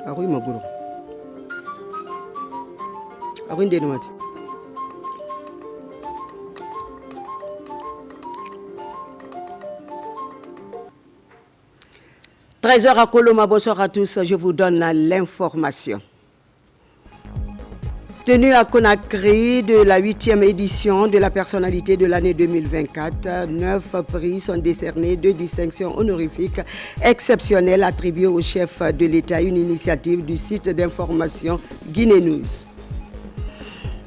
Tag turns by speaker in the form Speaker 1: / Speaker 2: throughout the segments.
Speaker 1: Arui Maguro. Arui Ndenomati. Trésor à Coloma, bonsoir à tous, je vous donne l'information. Tenue à Conakry de la 8e édition de la personnalité de l'année 2024, 9 prix sont décernés, 2 distinctions honorifiques exceptionnelles attribuées au chef de l'État, une initiative du site d'information Guinée News.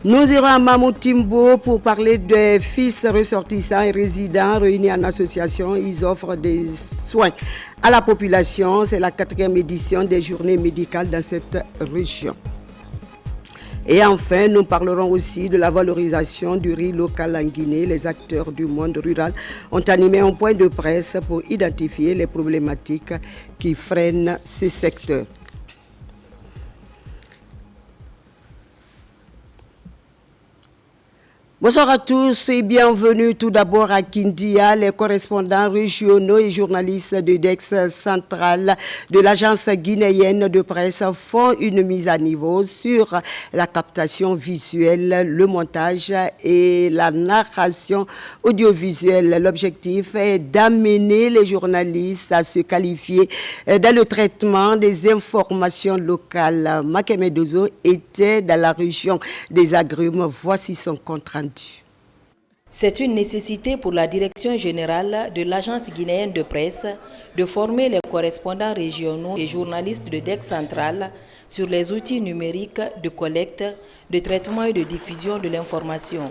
Speaker 1: Nous irons à Mamoutimbo pour parler des fils ressortissants et résidents réunis en association. Ils offrent des soins à la population. C'est la 4e édition des journées médicales dans cette région. Et enfin, nous parlerons aussi de la valorisation du riz local en Guinée. Les acteurs du monde rural ont animé un point de presse pour identifier les problématiques qui freinent ce secteur. Bonsoir à tous et bienvenue tout d'abord à Kindia. Les correspondants régionaux et journalistes de DEX centrale de l'agence guinéenne de presse font une mise à niveau sur la captation visuelle, le montage et la narration audiovisuelle. L'objectif est d'amener les journalistes à se qualifier dans le traitement des informations locales. Makeme Dozo était dans la région des Agrumes. Voici son compte rendu.
Speaker 2: C'est une nécessité pour la direction générale de l'agence guinéenne de presse de former les correspondants régionaux et journalistes de DEX centrale sur les outils numériques de collecte, de traitement et de diffusion de l'information.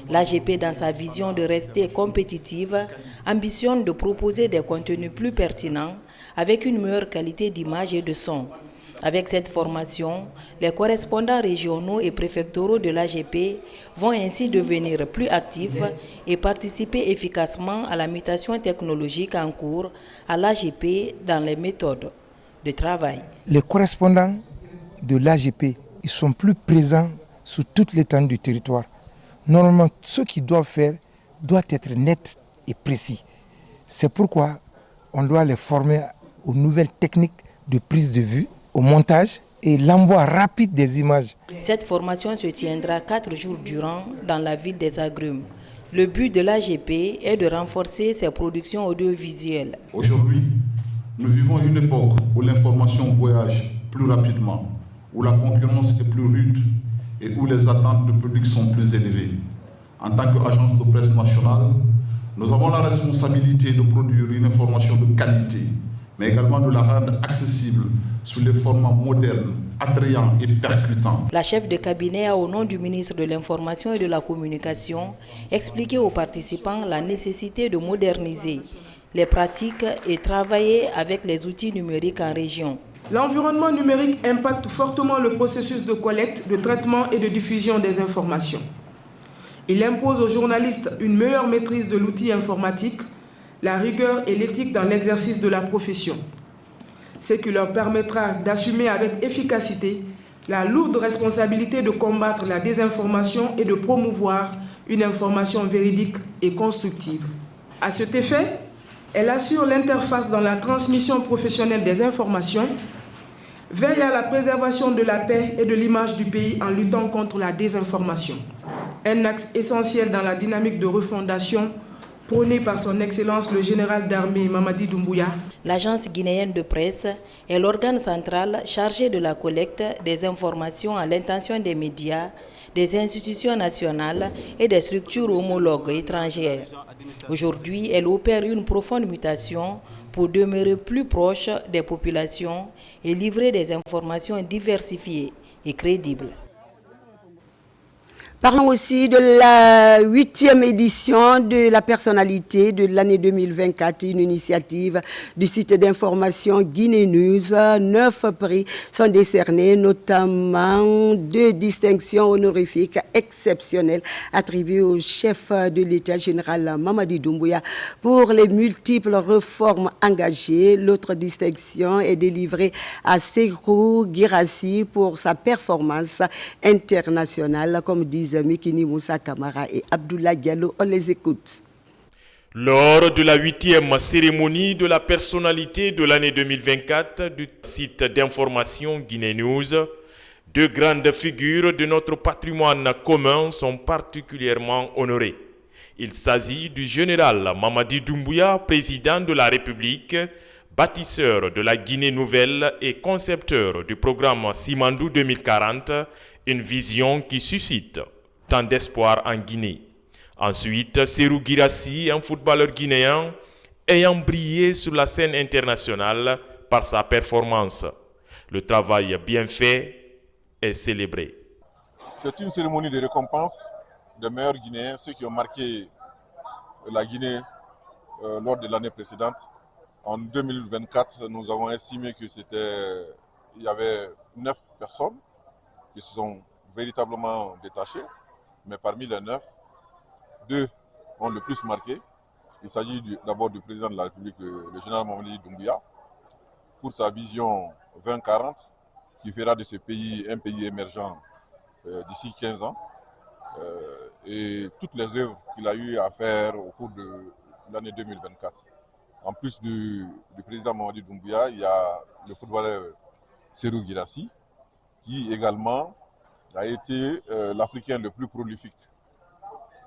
Speaker 2: L'AGP, dans sa vision de rester compétitive, ambitionne de proposer des contenus plus pertinents avec une meilleure qualité d'image et de son. Avec cette formation, les correspondants régionaux et préfectoraux de l'AGP vont ainsi devenir plus actifs et participer efficacement à la mutation technologique en cours à l'AGP dans les méthodes de travail.
Speaker 3: Les correspondants de l'AGP, ils sont plus présents sur toute l'étendue du territoire. Normalement, ce qu'ils doivent faire doit être net et précis. C'est pourquoi on doit les former aux nouvelles techniques de prise de vue, au montage et l'envoi rapide des images.
Speaker 2: Cette formation se tiendra 4 jours durant dans la ville des Agrumes. Le but de l'AGP est de renforcer ses productions audiovisuelles.
Speaker 4: Aujourd'hui, nous vivons une époque où l'information voyage plus rapidement, où la concurrence est plus rude et où les attentes du public sont plus élevées. En tant qu'agence de presse nationale, nous avons la responsabilité de produire une information de qualité, mais également de la rendre accessible sous les formats modernes, attrayants et percutants.
Speaker 2: La chef de cabinet a, au nom du ministre de l'Information et de la Communication, expliqué aux participants la nécessité de moderniser les pratiques et travailler avec les outils numériques en région.
Speaker 5: L'environnement numérique impacte fortement le processus de collecte, de traitement et de diffusion des informations. Il impose aux journalistes une meilleure maîtrise de l'outil informatique, la rigueur et l'éthique dans l'exercice de la profession, ce qui leur permettra d'assumer avec efficacité la lourde responsabilité de combattre la désinformation et de promouvoir une information véridique et constructive. À cet effet, elle assure l'interface dans la transmission professionnelle des informations, veille à la préservation de la paix et de l'image du pays en luttant contre la désinformation. Un axe essentiel dans la dynamique de refondation prôné par son Excellence le général d'armée Mamadi Doumbouya.
Speaker 2: L'agence guinéenne de presse est l'organe central chargé de la collecte des informations à l'intention des médias, des institutions nationales et des structures homologues étrangères. Aujourd'hui, elle opère une profonde mutation pour demeurer plus proche des populations et livrer des informations diversifiées et crédibles.
Speaker 1: Parlons aussi de la 8e édition de la personnalité de l'année 2024, une initiative du site d'information Guinée News. 9 prix sont décernés, notamment 2 distinctions honorifiques exceptionnelles attribuées au chef de l'État général Mamadi Doumbouya pour les multiples réformes engagées. L'autre distinction est délivrée à Sekou Girassi pour sa performance internationale, comme disent Mikini Moussa Kamara et Abdoulaye Diallo. On les écoute.
Speaker 6: Lors de la 8e cérémonie de la personnalité de l'année 2024 du site d'information Guinée News, deux grandes figures de notre patrimoine commun sont particulièrement honorées. Il s'agit du général Mamadi Doumbouya, président de la République, bâtisseur de la Guinée nouvelle et concepteur du programme Simandou 2040, une vision qui suscite tant d'espoir en Guinée. Ensuite, Serou Guirassy, un footballeur guinéen ayant brillé sur la scène internationale par sa performance. Le travail bien fait est célébré.
Speaker 7: C'est une cérémonie de récompense des meilleurs Guinéens, ceux qui ont marqué la Guinée lors de l'année précédente. En 2024, nous avons estimé qu'il y avait 9 personnes qui se sont véritablement détachées, mais parmi les 9, 2 ont le plus marqué. Il s'agit d'abord du président de la République, le général Mamadi Doumbouya, pour sa vision 2040, qui fera de ce pays un pays émergent d'ici 15 ans. Et toutes les œuvres qu'il a eu à faire au cours de l'année 2024. En plus du président Mamadi Doumbouya, il y a le footballeur Serou Guirassy, qui également a été l'Africain le plus prolifique,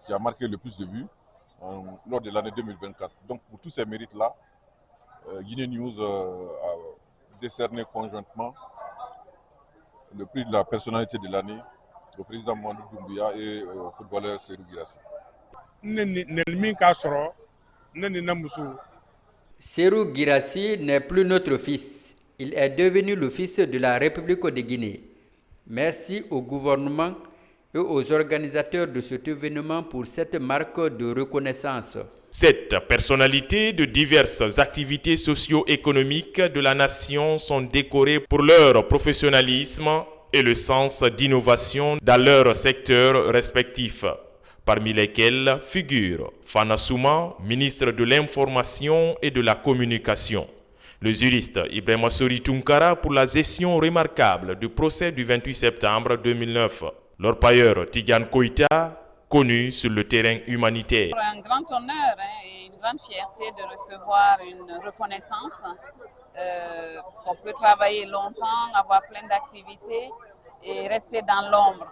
Speaker 7: qui a marqué le plus de buts lors de l'année 2024. Donc pour tous ces mérites-là, Guinée News a décerné conjointement le prix de la personnalité de l'année au président Mamadi Doumbouya et au footballeur Serou Guirassy.
Speaker 8: Serou Guirassy n'est plus notre fils. Il est devenu le fils de la République de Guinée. Merci au gouvernement et aux organisateurs de cet événement pour cette marque de reconnaissance.
Speaker 6: Cette personnalité de diverses activités socio-économiques de la nation sont décorées pour leur professionnalisme et le sens d'innovation dans leurs secteurs respectifs, parmi lesquels figure Fana Souma, ministre de l'Information et de la Communication. Le juriste Ibrahima Sori Tunkara pour la gestion remarquable du procès du 28 septembre 2009. L'orpailleur Tidiane Koïta, connu sur le terrain humanitaire.
Speaker 9: C'est un grand honneur et une grande fierté de recevoir une reconnaissance. On peut travailler longtemps, avoir plein d'activités et rester dans l'ombre.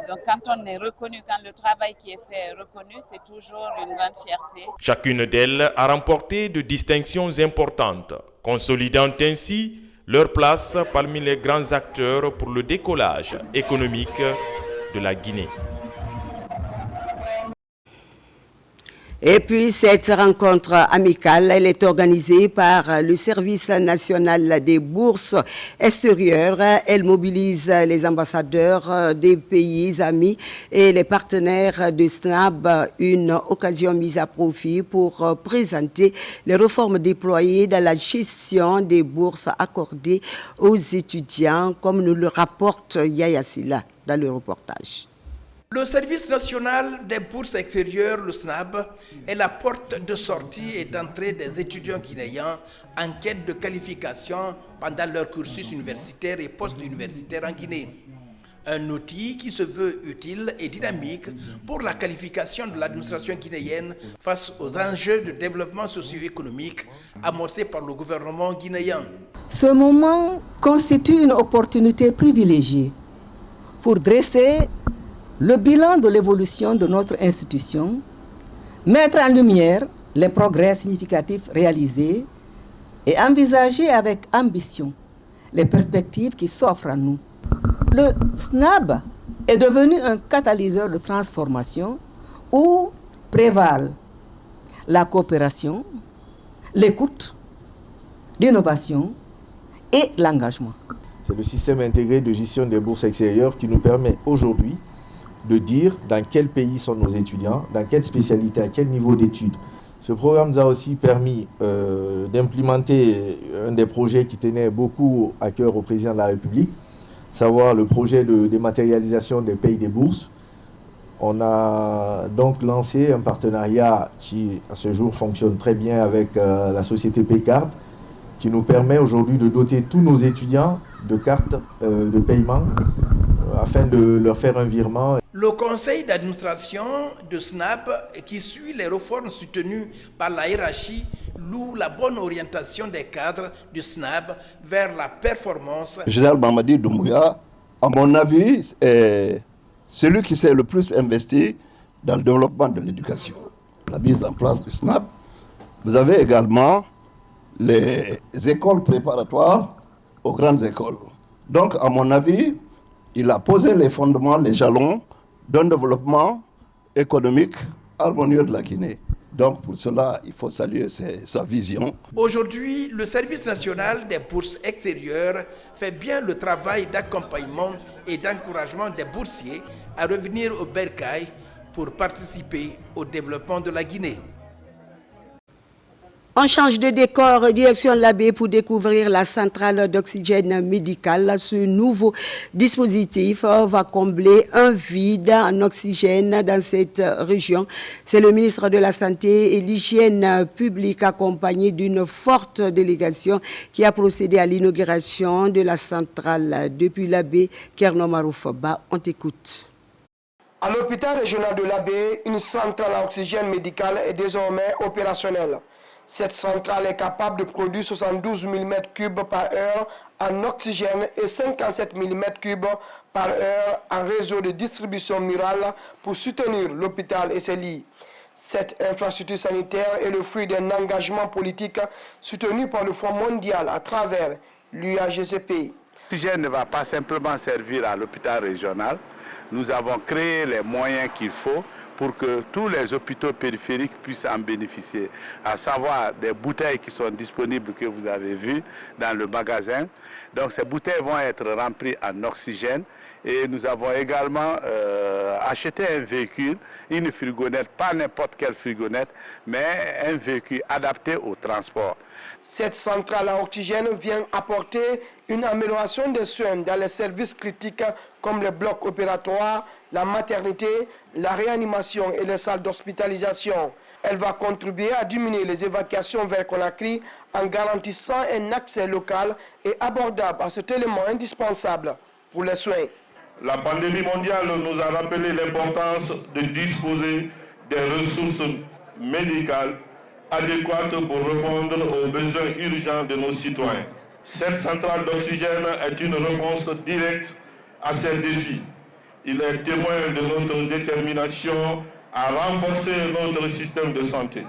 Speaker 9: Donc quand on est reconnu, quand le travail qui est fait est reconnu, c'est toujours une grande fierté.
Speaker 6: Chacune d'elles a remporté de distinctions importantes, consolidant ainsi leur place parmi les grands acteurs pour le décollage économique de la Guinée.
Speaker 1: Et puis cette rencontre amicale, elle est organisée par le Service national des bourses extérieures. Elle mobilise les ambassadeurs des pays amis et les partenaires de SNAB, une occasion mise à profit pour présenter les réformes déployées dans la gestion des bourses accordées aux étudiants, comme nous le rapporte Yaya Silla dans le reportage.
Speaker 10: Le service national des bourses extérieures, le SNAB, est la porte de sortie et d'entrée des étudiants guinéens en quête de qualification pendant leur cursus universitaire et post-universitaire en Guinée. Un outil qui se veut utile et dynamique pour la qualification de l'administration guinéenne face aux enjeux de développement socio-économique amorcés par le gouvernement guinéen.
Speaker 11: Ce moment constitue une opportunité privilégiée pour dresser le bilan de l'évolution de notre institution, mettre en lumière les progrès significatifs réalisés et envisager avec ambition les perspectives qui s'offrent à nous. Le SNAB est devenu un catalyseur de transformation où prévalent la coopération, l'écoute, l'innovation et l'engagement.
Speaker 12: C'est le système intégré de gestion des bourses extérieures qui nous permet aujourd'hui de dire dans quel pays sont nos étudiants, dans quelle spécialité, à quel niveau d'études. Ce programme nous a aussi permis d'implémenter un des projets qui tenait beaucoup à cœur au président de la République, savoir le projet de dématérialisation des pays des bourses. On a donc lancé un partenariat qui, à ce jour, fonctionne très bien avec la société Paycard, qui nous permet aujourd'hui de doter tous nos étudiants de cartes de paiement afin de leur faire un virement.
Speaker 10: Le conseil d'administration de SNAB, qui suit les réformes soutenues par la hiérarchie, loue la bonne orientation des cadres du SNAB vers la performance.
Speaker 13: Général Mamadi Doumbouya, à mon avis, est celui qui s'est le plus investi dans le développement de l'éducation. La mise en place du SNAB. Vous avez également les écoles préparatoires aux grandes écoles. Donc, à mon avis, il a posé les fondements, les jalons d'un développement économique harmonieux de la Guinée. Donc pour cela, il faut saluer sa vision.
Speaker 10: Aujourd'hui, le Service national des bourses extérieures fait bien le travail d'accompagnement et d'encouragement des boursiers à revenir au bercail pour participer au développement de la Guinée.
Speaker 1: On change de décor, direction l'Abbé pour découvrir la centrale d'oxygène médical. Ce nouveau dispositif va combler un vide en oxygène dans cette région. C'est le ministre de la Santé et l'Hygiène publique accompagné d'une forte délégation qui a procédé à l'inauguration de la centrale. Depuis l'Abbé, Kerno Maroufba, on t'écoute.
Speaker 14: À l'hôpital régional de l'Abbé, une centrale à oxygène médical est désormais opérationnelle. Cette centrale est capable de produire 72 000 m3 par heure en oxygène et 57 000 m3 par heure en réseau de distribution murale pour soutenir l'hôpital et ses lits. Cette infrastructure sanitaire est le fruit d'un engagement politique soutenu par le Fonds mondial à travers l'UAGCP.
Speaker 15: L'oxygène ne va pas simplement servir à l'hôpital régional. Nous avons créé les moyens qu'il faut pour que tous les hôpitaux périphériques puissent en bénéficier, à savoir des bouteilles qui sont disponibles que vous avez vues dans le magasin. Donc ces bouteilles vont être remplies en oxygène et nous avons également acheté un véhicule, une fourgonnette, pas n'importe quelle fourgonnette, mais un véhicule adapté au transport.
Speaker 14: Cette centrale à oxygène vient apporter une amélioration des soins dans les services critiques comme les blocs opératoires, la maternité, la réanimation et les salles d'hospitalisation. Elle va contribuer à diminuer les évacuations vers Conakry en garantissant un accès local et abordable à cet élément indispensable pour les soins.
Speaker 16: La pandémie mondiale nous a rappelé l'importance de disposer des ressources médicales adéquates pour répondre aux besoins urgents de nos citoyens. Cette centrale d'oxygène est une réponse directe à ces défis. Il est témoin de notre détermination à renforcer notre système de santé.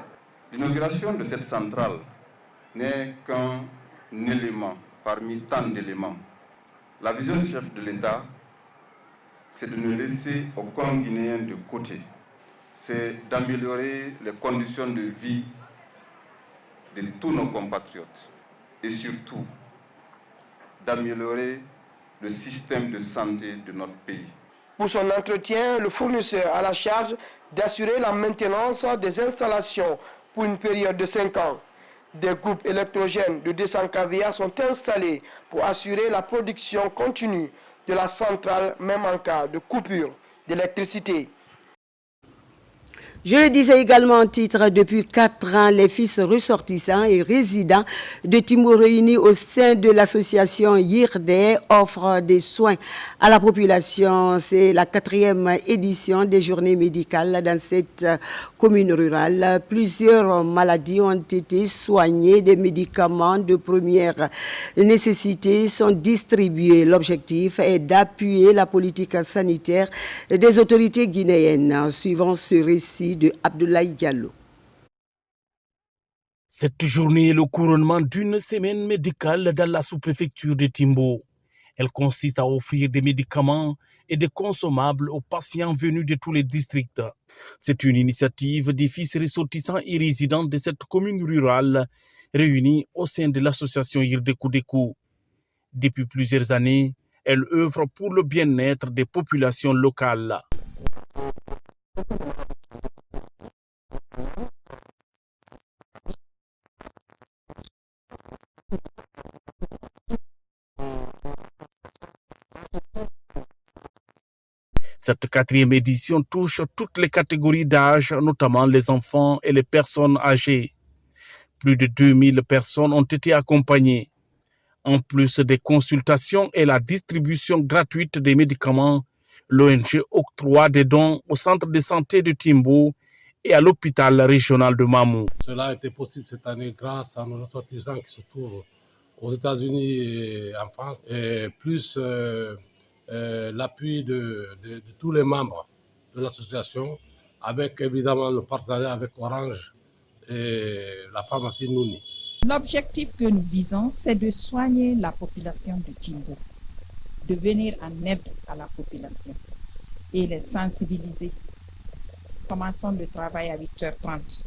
Speaker 17: L'inauguration de cette centrale n'est qu'un élément parmi tant d'éléments. La vision du chef de l'État, c'est de ne laisser aucun Guinéen de côté. C'est d'améliorer les conditions de vie de tous nos compatriotes et surtout d'améliorer le système de santé de notre pays.
Speaker 14: Pour son entretien, le fournisseur a la charge d'assurer la maintenance des installations pour une période de 5 ans. Des groupes électrogènes de 200 kVA sont installés pour assurer la production continue de la centrale, même en cas de coupure d'électricité.
Speaker 1: Je le disais également en titre, depuis 4 ans, les fils ressortissants et résidents de Timor réunis au sein de l'association YIRDE offrent des soins à la population. C'est la 4e édition des journées médicales dans cette commune rurale. Plusieurs maladies ont été soignées, des médicaments de première nécessité sont distribués. L'objectif est d'appuyer la politique sanitaire des autorités guinéennes. Suivant ce récit de Abdoulaye Diallo.
Speaker 18: Cette journée est le couronnement d'une semaine médicale dans la sous-préfecture de Timbo. Elle consiste à offrir des médicaments et des consommables aux patients venus de tous les districts. C'est une initiative des fils ressortissants et résidents de cette commune rurale réunis au sein de l'association YIRDE Koudekou. Depuis plusieurs années, elle œuvre pour le bien-être des populations locales. Cette 4e édition touche toutes les catégories d'âge, notamment les enfants et les personnes âgées. Plus de 2000 personnes ont été accompagnées. En plus des consultations et la distribution gratuite des médicaments, L'ONG octroie des dons au centre de santé de Timbo et à l'hôpital régional de Mamou.
Speaker 19: Cela a été possible cette année grâce à nos ressortissants qui se trouvent aux États-Unis et en France, et plus l'appui de tous les membres de l'association, avec évidemment le partenariat avec Orange et la pharmacie Nouni.
Speaker 20: L'objectif que nous visons, c'est de soigner la population de Timbo, de venir en aide à la population et les sensibiliser. Commençons le travail à 8h30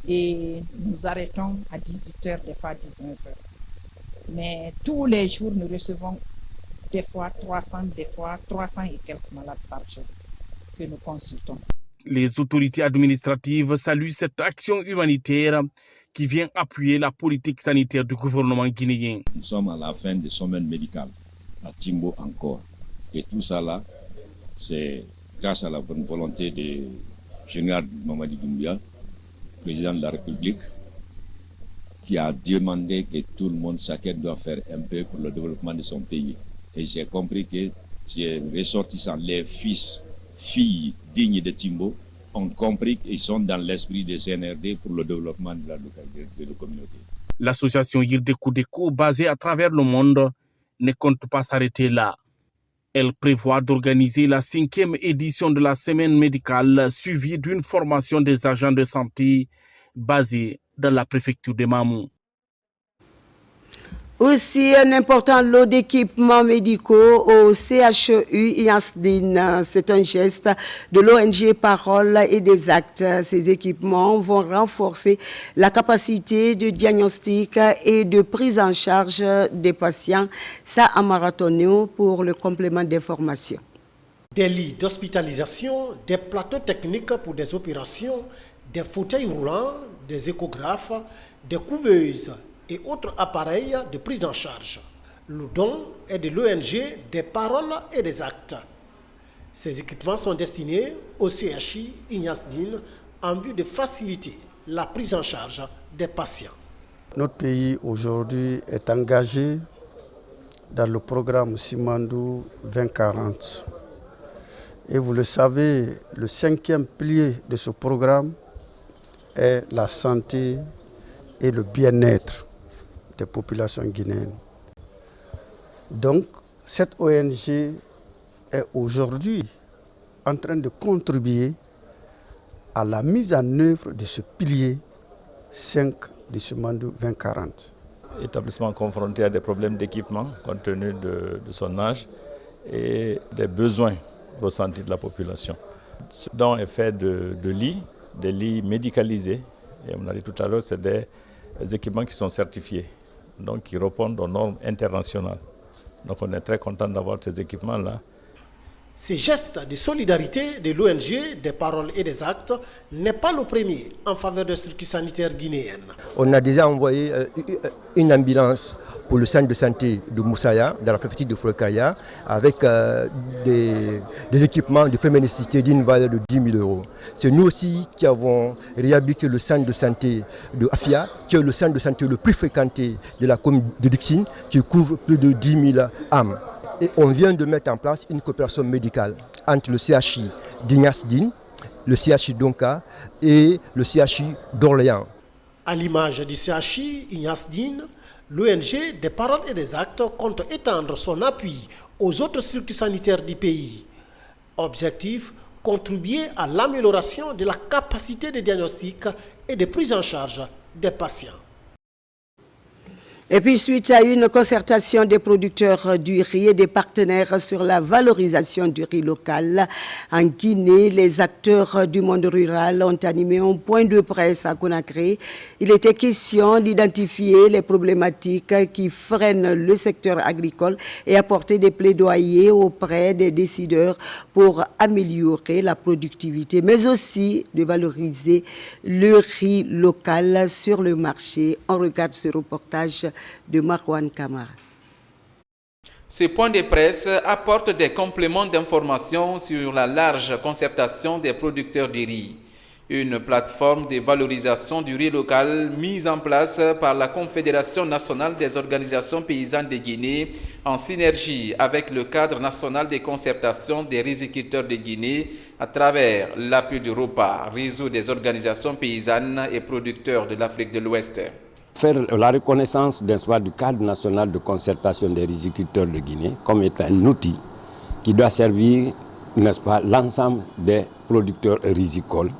Speaker 20: et nous arrêtons à 18h, des fois 19h. Mais tous les jours, nous recevons des fois 300, des fois 300 et quelques malades par jour que nous consultons.
Speaker 18: Les autorités administratives saluent cette action humanitaire qui vient appuyer la politique sanitaire du gouvernement guinéen.
Speaker 21: Nous sommes à la fin des semaines médicales, à Timbo encore. Et tout ça là, c'est grâce à la bonne volonté du général Mamadi Doumbia, président de la République, qui a demandé que tout le monde, chacun doit faire un peu pour le développement de son pays. Et j'ai compris que ces ressortissants, les fils, filles dignes de Timbo, ont compris qu'ils sont dans l'esprit des CNRD pour le développement de la localité, de la communauté.
Speaker 18: L'association Yirdekou, basée à travers le monde, ne compte pas s'arrêter là. Elle prévoit d'organiser la 5e édition de la semaine médicale suivie d'une formation des agents de santé basée dans la préfecture de Mamou.
Speaker 1: Aussi, un important lot d'équipements médicaux au CHU Yansdine. C'est un geste de l'ONG Paroles et des Actes. Ces équipements vont renforcer la capacité de diagnostic et de prise en charge des patients. Ça a marathoné pour le complément d'information.
Speaker 22: Des lits d'hospitalisation, des plateaux techniques pour des opérations, des fauteuils roulants, des échographes, des couveuses et autres appareils de prise en charge. Le don est de l'ONG des Paroles et des Actes. Ces équipements sont destinés au CHU Yansdine en vue de faciliter la prise en charge des patients.
Speaker 23: Notre pays aujourd'hui est engagé dans le programme Simandou 2040. Et vous le savez, le 5e pilier de ce programme est la santé et le bien-être des populations guinéennes. Donc, cette ONG est aujourd'hui en train de contribuer à la mise en œuvre de ce pilier 5 du Simandou 2040.
Speaker 24: Établissement confronté à des problèmes d'équipement compte tenu de son âge et des besoins ressentis de la population. Ce don est fait de lits, des lits médicalisés. Et on a dit tout à l'heure, c'est des équipements qui sont certifiés, donc qui répondent aux normes internationales. Donc on est très content d'avoir ces équipements-là.
Speaker 22: Ces gestes de solidarité de l'ONG des Paroles et des Actes n'est pas le premier en faveur des structures sanitaires guinéennes.
Speaker 25: On a déjà envoyé une ambulance pour le centre de santé de Moussaya, dans la préfecture de Folkaya, avec des équipements de première nécessité d'une valeur de 10 000 €. C'est nous aussi qui avons réhabilité le centre de santé de Afia, qui est le centre de santé le plus fréquenté de la commune de Dixine, qui couvre plus de 10 000 âmes. Et on vient de mettre en place une coopération médicale entre le CHU d'Ignasdine, le CHU d'Onka et le CHU d'Orléans.
Speaker 22: À l'image du CHU Ignasdine, l'ONG des Paroles et des Actes compte étendre son appui aux autres structures sanitaires du pays. Objectif, contribuer à l'amélioration de la capacité de diagnostic et de prise en charge des patients.
Speaker 1: Et puis, suite à une concertation des producteurs du riz et des partenaires sur la valorisation du riz local en Guinée, les acteurs du monde rural ont animé un point de presse à Conakry. Il était question d'identifier les problématiques qui freinent le secteur agricole et apporter des plaidoyers auprès des décideurs pour améliorer la productivité, mais aussi de valoriser le riz local sur le marché. On regarde ce reportage de Marwan Kamara.
Speaker 26: Ce point de presse apporte des compléments d'information sur la large concertation des producteurs de riz. Une plateforme de valorisation du riz local mise en place par la Confédération nationale des organisations paysannes de Guinée en synergie avec le cadre national de concertation des riziculteurs de Guinée à travers l'appui du ROPA, réseau des organisations paysannes et producteurs de l'Afrique de l'Ouest.
Speaker 2: Faire la reconnaissance du cadre national de concertation des riziculteurs de Guinée comme étant un outil qui doit servir, n'est-ce pas, l'ensemble des producteurs rizicoles,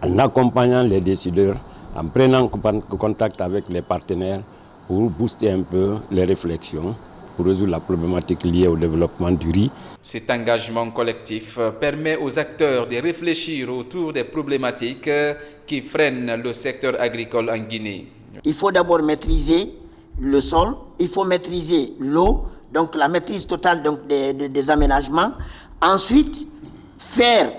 Speaker 2: en accompagnant les décideurs, en prenant contact avec les partenaires pour booster un peu les réflexions, pour résoudre la problématique liée au développement du riz.
Speaker 26: Cet engagement collectif permet aux acteurs de réfléchir autour des problématiques qui freinent le secteur agricole en Guinée.
Speaker 3: Il faut d'abord maîtriser le sol, il faut maîtriser l'eau, donc la maîtrise totale donc, des aménagements. Ensuite, faire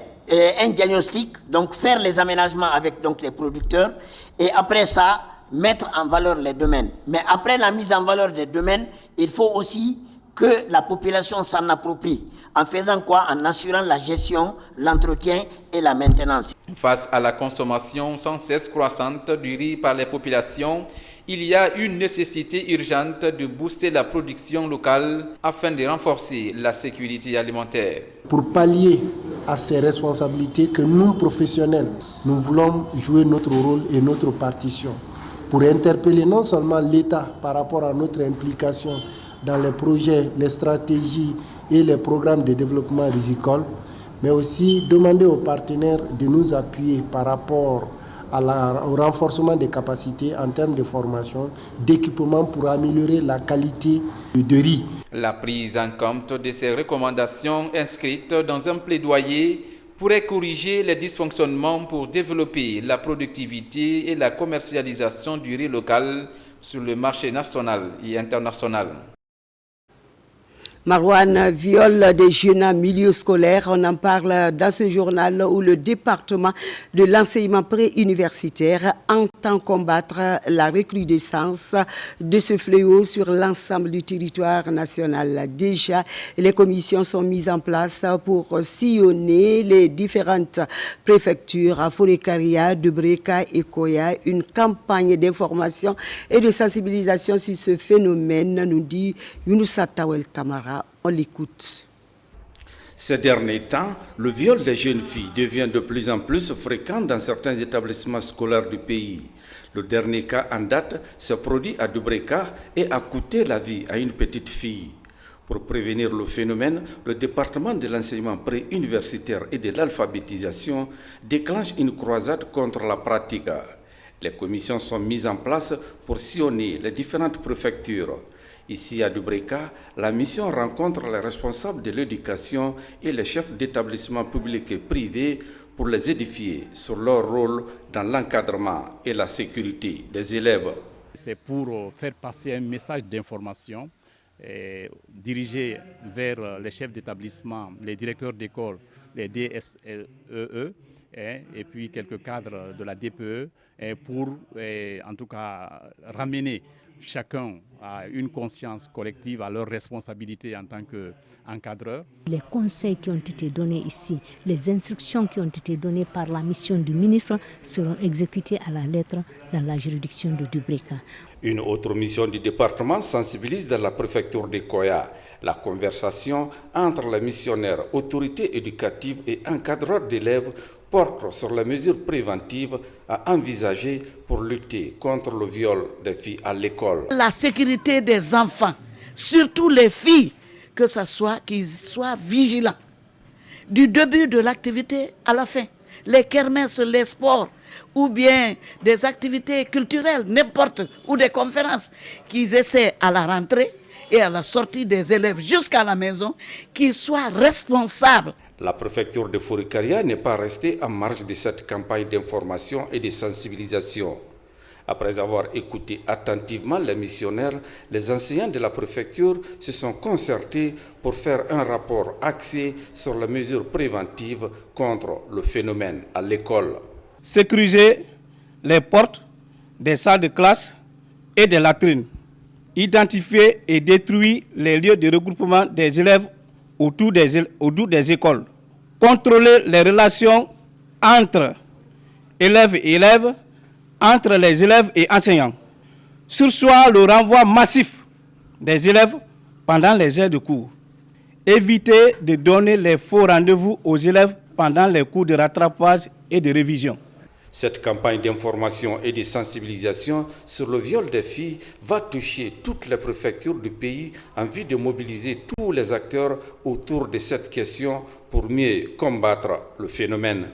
Speaker 3: un diagnostic, donc faire les aménagements avec donc, les producteurs, et après ça, mettre en valeur les domaines. Mais après la mise en valeur des domaines, il faut aussi que la population s'en approprie. En faisant quoi? En assurant la gestion, l'entretien et la maintenance.
Speaker 26: Face à la consommation sans cesse croissante du riz par les populations, il y a une nécessité urgente de booster la production locale afin de renforcer la sécurité alimentaire.
Speaker 22: Pour pallier à ces responsabilités que nous, professionnels, nous voulons jouer notre rôle et notre partition pour interpeller non seulement l'État par rapport à notre implication dans les projets, les stratégies et les programmes de développement rizicole, mais aussi demander aux partenaires de nous appuyer par rapport au renforcement des capacités en termes de formation, d'équipement pour améliorer la qualité de riz.
Speaker 26: La prise en compte de ces recommandations inscrites dans un plaidoyer pourrait corriger les dysfonctionnements pour développer la productivité et la commercialisation du riz local sur le marché national et international.
Speaker 1: Marouane, viol des jeunes en milieu scolaire, on en parle dans ce journal où le département de l'enseignement préuniversitaire entend combattre la recrudescence de ce fléau sur l'ensemble du territoire national. Déjà, les commissions sont mises en place pour sillonner les différentes préfectures à Forêt-Karia, Dubreka et Koya. Une campagne d'information et de sensibilisation sur ce phénomène, nous dit Younoussa Tawel Kamara. On l'écoute.
Speaker 4: Ces derniers temps, le viol des jeunes filles devient de plus en plus fréquent dans certains établissements scolaires du pays. Le dernier cas en date s'est produit à Dubreka et a coûté la vie à une petite fille. Pour prévenir le phénomène, le département de l'enseignement préuniversitaire et de l'alphabétisation déclenche une croisade contre la pratique. Les commissions sont mises en place pour sillonner les différentes préfectures. Ici à Dubreka, la mission rencontre les responsables de l'éducation et les chefs d'établissements publics et privés pour les édifier sur leur rôle dans l'encadrement et la sécurité des élèves.
Speaker 5: C'est pour faire passer un message d'information dirigé vers les chefs d'établissement, les directeurs d'école, les DSEE et puis quelques cadres de la DPE pour en tout cas ramener chacun a une conscience collective à leur responsabilité en tant qu'encadreur.
Speaker 7: Les conseils qui ont été donnés ici, les instructions qui ont été données par la mission du ministre seront exécutées à la lettre dans la juridiction de Dubreka.
Speaker 4: Une autre mission du département sensibilise dans la préfecture de Koya la conversation entre les missionnaires, autorités éducatives et encadreurs d'élèves porte sur les mesures préventives à envisager pour lutter contre le viol des filles à l'école.
Speaker 8: La sécurité des enfants, surtout les filles, que ce soit qu'ils soient vigilants. Du début de l'activité à la fin, les kermesses, les sports, ou bien des activités culturelles, n'importe, ou des conférences, qu'ils essaient à la rentrée et à la sortie des élèves jusqu'à la maison, qu'ils soient responsables.
Speaker 4: La préfecture de Forêt-Karia n'est pas restée en marge de cette campagne d'information et de sensibilisation. Après avoir écouté attentivement les missionnaires, les enseignants de la préfecture se sont concertés pour faire un rapport axé sur les mesures préventives contre le phénomène à l'école.
Speaker 27: Sécuriser les portes des salles de classe et des latrines. Identifier et détruire les lieux de regroupement des élèves autour des écoles. Contrôler les relations entre élèves et élèves, entre les élèves et enseignants. Sur soi, le renvoi massif des élèves pendant les heures de cours. Évitez de donner les faux rendez-vous aux élèves pendant les cours de rattrapage et de révision.
Speaker 4: Cette campagne d'information et de sensibilisation sur le viol des filles va toucher toutes les préfectures du pays en vue de mobiliser tous les acteurs autour de cette question pour mieux combattre le phénomène.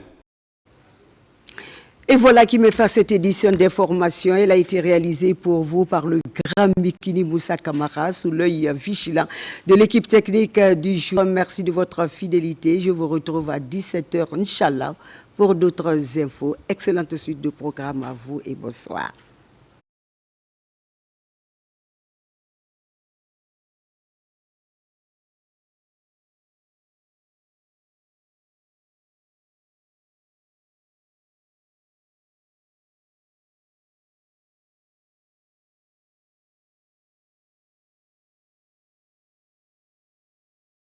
Speaker 1: Et voilà qui me fait cette édition d'information. Elle a été réalisée pour vous par le grand Mikini Moussa Kamara sous l'œil vigilant de l'équipe technique du jour. Merci de votre fidélité. Je vous retrouve à 17h, Inch'Allah, pour d'autres infos. Excellente suite de programme à vous et bonsoir.